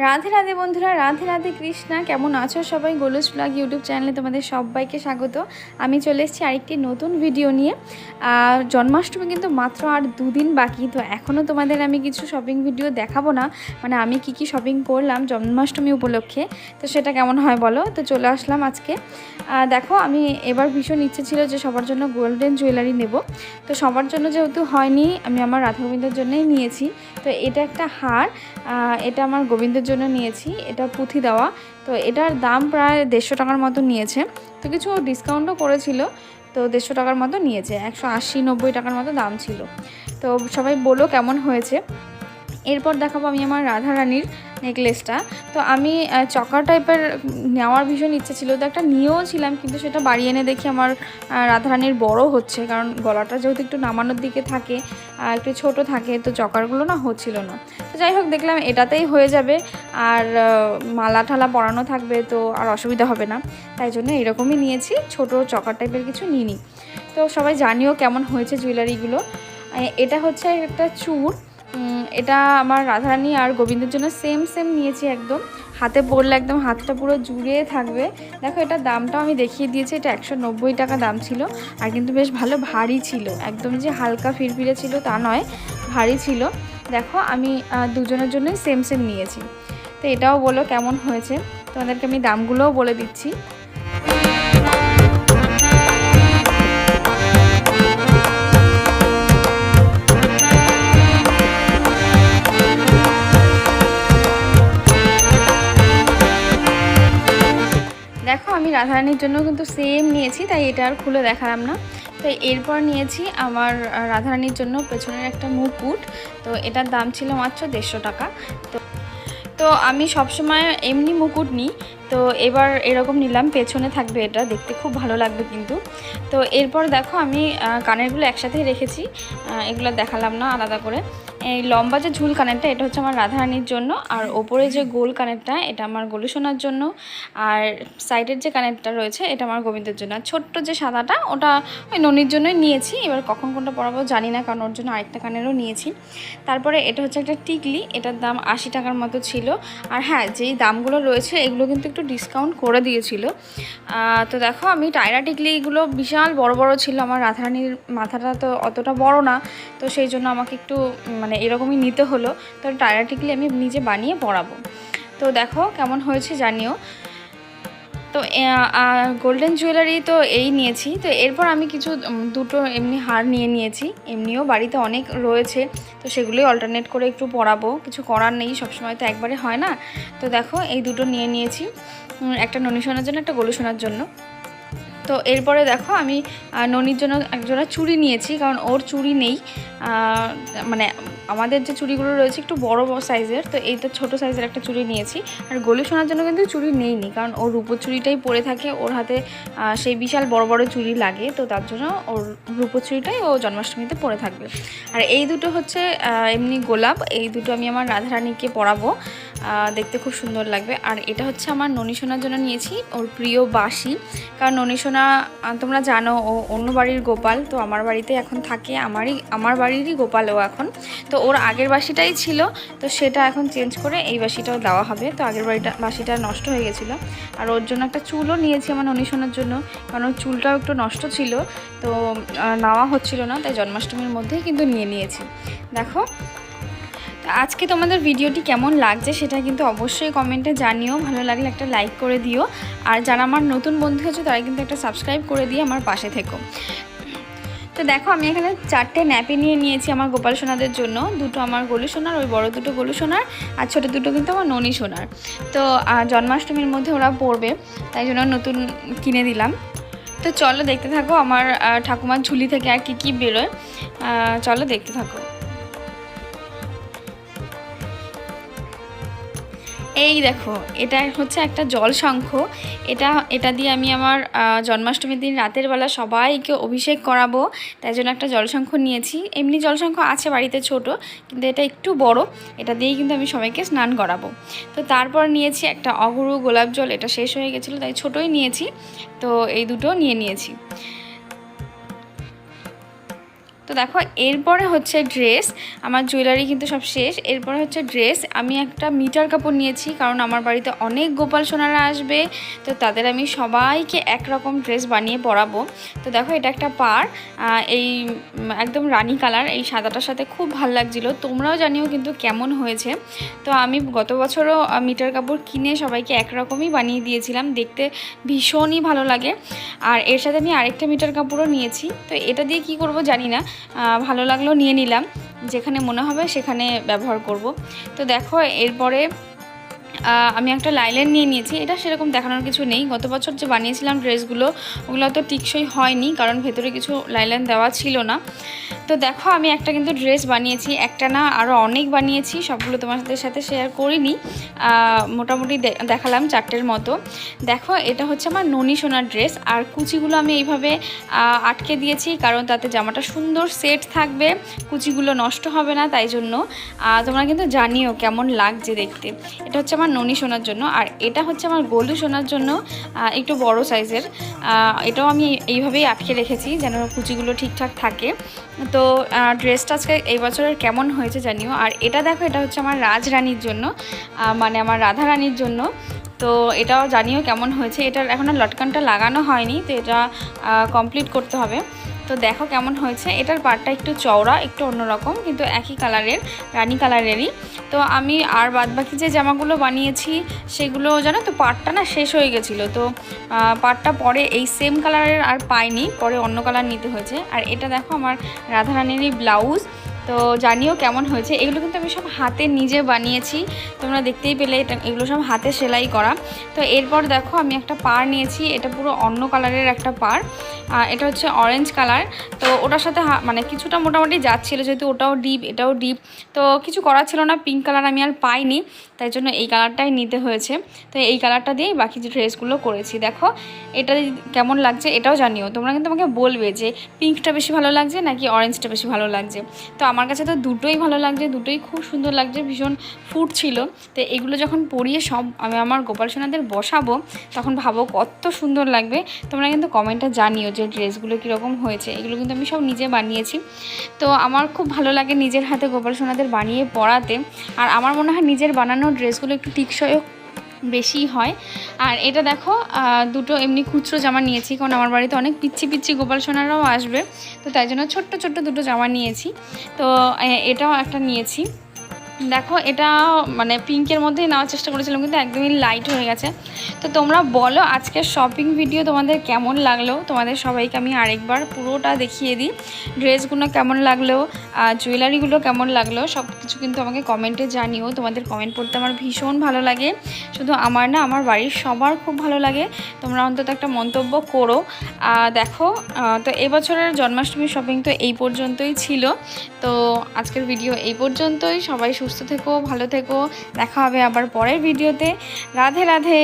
রাধে রাধে বন্ধুরা, রাধে রাধে কৃষ্ণা। কেমন আছো সবাই? গোলুস ব্লগ ইউটিউব চ্যানেলে তোমাদের সবাইকে স্বাগত। আমি চলে এসেছি আরেকটি নতুন ভিডিও নিয়ে। জন্মাষ্টমী কিন্তু মাত্র আর 2 দিন বাকি, তো এখনও তোমাদের আমি কিছু শপিং ভিডিও দেখাবো না, মানে আমি কি শপিং করলাম জন্মাষ্টমী উপলক্ষে, তো সেটা কেমন হয় বলো। তো চলে আসলাম আজকে। দেখো, আমি এবার ভীষণ ইচ্ছে ছিল যে সবার জন্য গোল্ডেন জুয়েলারি নেব। তো সবার জন্য যেহেতু হয়নি, আমি আমার রাধা গোবিন্দের জন্যই নিয়েছি। তো এটা একটা হার, এটা আমার গোবিন্দের জন্য নিয়েছি। এটা পুঁথি দেওয়া, তো এটার দাম প্রায় 150 টাকার মতো নিয়েছে। তো কিছু ডিসকাউন্টও করেছিল, তো 150 টাকার মতো নিয়েছে, 180-90 টাকার মতো দাম ছিল। তো সবাই বলো কেমন হয়েছে। এরপর দেখাবো আমি আমার রাধারানীর নেকলেসটা। তো আমি চকা টাইপের নেওয়ার ভীষণ ইচ্ছে ছিল, তো একটা নিয়েও ছিলাম, কিন্তু সেটা বাড়ি এনে দেখি আমার রাধারানীর বড় হচ্ছে, কারণ গলাটা যেহেতু একটু নামানোর দিকে থাকে, একটু ছোট থাকে, তো চকারগুলো না হচ্ছিল না। তো যাই হোক, দেখলাম এটাতেই হয়ে যাবে, আর মালা ঠালা পরানো থাকবে, তো আর অসুবিধা হবে না। তাই জন্য এরকমই নিয়েছি, ছোট চকার টাইপের কিছু নিইনি। তো সবাই জানিও কেমন হয়েছে জুয়েলারিগুলো। এটা হচ্ছে একটা চূড়, এটা আমার রাধারানী আর গোবিন্দের জন্য সেম নিয়েছি। একদম হাতে পরলে একদম হাতটা পুরো জুড়ে থাকবে। দেখো, এটার দামটাও আমি দেখিয়ে দিয়েছি, এটা 190 টাকা দাম ছিল। আর কিন্তু বেশ ভালো ভারী ছিল, একদম যে হালকা ফিরফিরে ছিল তা নয়, ভারী ছিল। দেখো, আমি দুজনের জন্যই সেম নিয়েছি। তো এটাও বলো কেমন হয়েছে, তোমাদেরকে আমি দামগুলোও বলে দিচ্ছি। দেখো, আমি রাধারানীর জন্য কিন্তু সেম নিয়েছি, তাই এটা আর খুলে দেখালাম না। তো এরপর নিয়েছি আমার রাধারানীর জন্য পেছনের একটা মুকুট। তো এটার দাম ছিল মাত্র 150 টাকা। তো আমি সবসময় এমনি মুকুট নিই, তো এবার এরকম নিলাম, পেছনে থাকবে, এটা দেখতে খুব ভালো লাগবে কিন্তু। তো এরপর দেখো, আমি কানেরগুলো একসাথেই রেখেছি, এগুলো দেখালাম না আলাদা করে। এই লম্বা যে ঝুল কানেরটা, এটা হচ্ছে আমার রাধারানীর জন্য, আর ওপরে যে গোল কানেরটা, এটা আমার গোলু সোনার জন্য, আর সাইডের যে কানেরটা রয়েছে, এটা আমার গোবিন্দের জন্য। আর ছোট্ট যে সাদাটা, ওটা ওই ননির জন্যই নিয়েছি। এবার কখন কোনটা পরাবো জানি না, কারণ ওর জন্য আরেকটা কানেরও নিয়েছি। তারপরে এটা হচ্ছে একটা টিকলি, এটার দাম 80 টাকার মতো ছিল। আর হ্যাঁ, যেই দামগুলো রয়েছে এগুলো কিন্তু একটু ডিসকাউন্ট করে দিয়েছিল। তো দেখো, আমি টায়রা টিকলিগুলো বিশাল বড় বড় ছিল, আমার রাধারানীর মাথাটা তো অতটা বড় না, তো সেই জন্য আমাকে একটু মানে এরকমই নিতে হলো। তো টায়রা টিকলি আমি নিজে বানিয়ে পরাবো। তো দেখো কেমন হয়েছে জানিও। তো গোল্ডেন জুয়েলারি তো এই নিয়েছি। তো এরপর আমি কিছু দুটো এমনি হার নিয়েছি। এমনিও বাড়িতে অনেক রয়েছে, তো সেগুলোই অল্টারনেট করে একটু পরাবো, কিছু করার নেই, সবসময় তো একবারে হয় না। তো দেখো, এই দুটো নিয়েছি, একটা ননী সোনার জন্য, একটা গোলু সোনার জন্য। তো এরপরে দেখো, আমি ননির জন্য একজোড়া চুড়ি নিয়েছি, কারণ ওর চুড়ি নেই। মানে আমাদের যে চুড়িগুলো রয়েছে একটু বড় সাইজের, তো এই তো ছোটো সাইজের একটা চুড়ি নিয়েছি। আর গোলু সোনার জন্য কিন্তু চুড়ি নেইনি, কারণ ওর রূপোর চুড়িটাই পরে থাকে, ওর হাতে সেই বিশাল বড় বড় চুড়ি লাগে, তো তার জন্য ওর রূপোর চুড়িটাই ও জন্মাষ্টমীতে পরে থাকবে। আর এই দুটো হচ্ছে এমনি গোলাপ, এই দুটো আমি আমার রাধারানীকে পরাবো, দেখতে খুব সুন্দর লাগবে। আর এটা হচ্ছে আমার ননী সোনার জন্য নিয়েছি, ওর প্রিয় বাঁশি। কারণ ননী সোনা তোমরা জানো, ও অন্য বাড়ির গোপাল, তো আমার বাড়িতে এখন থাকে, আমার বাড়িরই গোপাল ও এখন। তো ওর আগের বাঁশিটাই ছিল, তো সেটা এখন চেঞ্জ করে এই বাঁশিটাও দেওয়া হবে। তো আগের বাঁশিটা নষ্ট হয়ে গেছিলো। আর ওর জন্য একটা চুলও নিয়েছি আমার ননী সোনার জন্য, কারণ ওর চুলটাও একটু নষ্ট ছিল, তো নেওয়া হচ্ছিল না, তাই জন্মাষ্টমীর মধ্যেই কিন্তু নিয়েছি। দেখো, আজকে তোমাদের ভিডিওটি কেমন লাগছে সেটা কিন্তু অবশ্যই কমেন্টে জানিও। ভালো লাগলে একটা লাইক করে দিও, আর যারা আমার নতুন বন্ধু আছে তারা কিন্তু একটা সাবস্ক্রাইব করে দিয়ে আমার পাশে থেকো। তো দেখো, আমি এখানে 4টে ন্যাপি নিয়েছি আমার গোপাল সোনাদের জন্য, দুটো আমার গোলু সোনার, ওই বড় দুটো গোলু সোনার, আর ছোটো দুটো কিন্তু আমার ননী সোনার। তো জন্মাষ্টমীর মধ্যে ওরা পরবে, তাই জন্য নতুন কিনে দিলাম। তো চলো দেখতে থাকো আমার ঠাকুমার ঝুলি থেকে আর কি বেরোয়, চলো দেখতে থাকো। এই দেখো, এটা হচ্ছে একটা জল শঙ্খ। এটা দিয়ে আমি আমার জন্মাষ্টমীর দিন রাতের বেলা সবাইকে অভিষেক করাবো, তাই জন্য একটা জল শঙ্খ নিয়েছি। এমনি জল শঙ্খ আছে বাড়িতে ছোট, কিন্তু এটা একটু বড়, এটা দিয়েই কিন্তু আমি সবাইকে স্নান করাবো। তো তারপর নিয়েছি একটা অগুরু গোলাপ জল, এটা শেষ হয়ে গেছিলো তাই ছোটোই নিয়েছি। তো এই দুটো নিয়েছি। তো দেখো এরপরে হচ্ছে ড্রেস, আমার জুয়েলারি কিন্তু সব শেষ। এরপরে হচ্ছে ড্রেস, আমি একটা মিটার কাপড় নিয়েছি কারণ আমার বাড়িতে অনেক গোপাল সোনারা আসবে, তো তাদের আমি সবাইকে একরকম ড্রেস বানিয়ে পরাবো। তো দেখো এটা একটা পাড়, এই একদম রানী কালার, এই সাদাটার সাথে খুব ভালো লাগছিলো। তোমরাও জানিও কিন্তু কেমন হয়েছে। তো আমি গত বছরও মিটার কাপড় কিনে সবাইকে একরকমই বানিয়ে দিয়েছিলাম, দেখতে ভীষণই ভালো লাগে। আর এর সাথে আমি আরেকটা মিটার কাপড়ও নিয়েছি, তো এটা দিয়ে কি করব জানি না, ভালো লাগলো নিয়ে নিলাম, যেখানে মনে হবে সেখানে ব্যবহার করব। তো দেখো এরপরে আমি একটা লাইলাইন নিয়ে নিয়েছি। এটা সেরকম দেখানোর কিছু নেই, গত বছর যে বানিয়েছিলাম ড্রেসগুলো ওগুলো তো টিকসই হয়নি, কারণ ভেতরে কিছু লাইলাইন দেওয়া ছিল না। তো দেখো আমি একটা কিন্তু ড্রেস বানিয়েছি, একটা না আরও অনেক বানিয়েছি, সবগুলো তোমাদের সাথে শেয়ার করিনি, মোটামুটি দেখালাম 4টের মতো। দেখো এটা হচ্ছে আমার ননী সোনার ড্রেস, আর কুচিগুলো আমি এইভাবে আটকে দিয়েছি কারণ তাতে জামাটা সুন্দর সেট থাকবে, কুচিগুলো নষ্ট হবে না, তাই জন্য। তোমরা কিন্তু জানিও কেমন লাগছে দেখতে। এটা হচ্ছে আমার ননী সোনার জন্য, আর এটা হচ্ছে আমার গোলু সোনার জন্য, একটু বড় সাইজের। এটাও আমি এইভাবেই আটকে রেখেছি যেন কুচিগুলো ঠিকঠাক থাকে। তো ড্রেসটা আজকে এই বছরের কেমন হয়েছে জানিও। আর এটা দেখো, এটা হচ্ছে আমার রাজরানীর জন্য, মানে আমার রাধা রানীর জন্য। তো এটাও জানিও কেমন হয়েছে। এটার এখনও লটকানটা লাগানো হয়নি, তো এটা কমপ্লিট করতে হবে। তো দেখো কেমন হয়েছে। এটার পাড়টা একটু চওড়া, একটু অন্যরকম, কিন্তু একই কালারের, রানী কালারেরই। তো আমি আর বাদবাকি যে জামাগুলো বানিয়েছি সেগুলো জানো তো পাড়টা না শেষ হয়ে গেছিলো, তো পাড়টা পরে এই সেম কালারের আর পাইনি, পরে অন্য কালার নিতে হয়েছে। আর এটা দেখো আমার রাধারানীরই ব্লাউজ, তো জানিও কেমন হয়েছে। এগুলো কিন্তু আমি সব হাতে নিজে বানিয়েছি, তোমরা দেখতেই পেলে, এগুলো সব হাতে সেলাই করা। তো এরপর দেখো আমি একটা পাড় নিয়েছি, এটা পুরো অন্য কালারের একটা পাড়, এটা হচ্ছে অরেঞ্জ কালার। তো ওটার সাথে মানে কিছুটা মোটামুটি যাচ্ছিলো, যেহেতু ওটাও ডিপ এটাও ডিপ, তো কিছু করার ছিল না, পিঙ্ক কালার আমি আর পাইনি, তাই জন্য এই কালারটাই নিতে হয়েছে। তো এই কালারটা দিয়েই বাকি যে ড্রেসগুলো করেছি। দেখো এটা কেমন লাগছে এটাও জানিও, তোমরা কিন্তু আমাকে বলবে যে পিঙ্কটা বেশি ভালো লাগছে নাকি অরেঞ্জটা বেশি ভালো লাগছে। তো আমার কাছে তো দুটোই ভালো লাগছে, দুটোই খুব সুন্দর লাগছে, ভীষণ ফুট ছিল। তো এগুলো যখন পরিয়ে সব আমি আমার গোপাল সোনাদের বসাবো তখন ভাবো কত সুন্দর লাগবে। তোমরা কিন্তু কমেন্টে জানিও যে ড্রেসগুলো কীরকম হয়েছে। এগুলো কিন্তু আমি সব নিজে বানিয়েছি, তো আমার খুব ভালো লাগে নিজের হাতে গোপাল সোনাদের বানিয়ে পরাতে। আর আমার মনে হয় নিজের বানানো ড্রেসগুলো একটু টিকসইও বেশি হয়। আর এটা দেখো দুটো এমনি খুচরো জামা নিয়েছি, কারণ আমার বাড়িতে অনেক পিচ্ছি পিচ্ছি গোপাল সোনারাও আসবে, তো তাই জন্য ছোট্ট ছোট্ট দুটো জামা নিয়েছি। তো এটাও একটা নিয়েছি। দেখো এটা মানে পিঙ্কের মধ্যেই নেওয়ার চেষ্টা করেছিলাম, কিন্তু একদমই লাইট হয়ে গেছে। তো তোমরা বলো আজকের শপিং ভিডিও তোমাদের কেমন লাগলো, তোমাদের সবাইকে আমি আরেকবার পুরোটা দেখিয়ে দিই, ড্রেসগুলো কেমন লাগলো, জুয়েলারিগুলো কেমন লাগলো, সব কিছু কিন্তু আমাকে কমেন্টে জানিও। তোমাদের কমেন্ট পড়তে আমার ভীষণ ভালো লাগে, শুধু আমার না, আমার বাড়ির সবার খুব ভালো লাগে। তোমরা অন্তত একটা মন্তব্য করো। দেখো তো এবছরের জন্মাষ্টমী শপিং তো এই পর্যন্তই ছিল। তো আজকের ভিডিও এই পর্যন্তই। সবাই সুস্থ থেকো, ভালো থেকো, দেখা হবে আবার পরের ভিডিওতে। রাধে রাধে।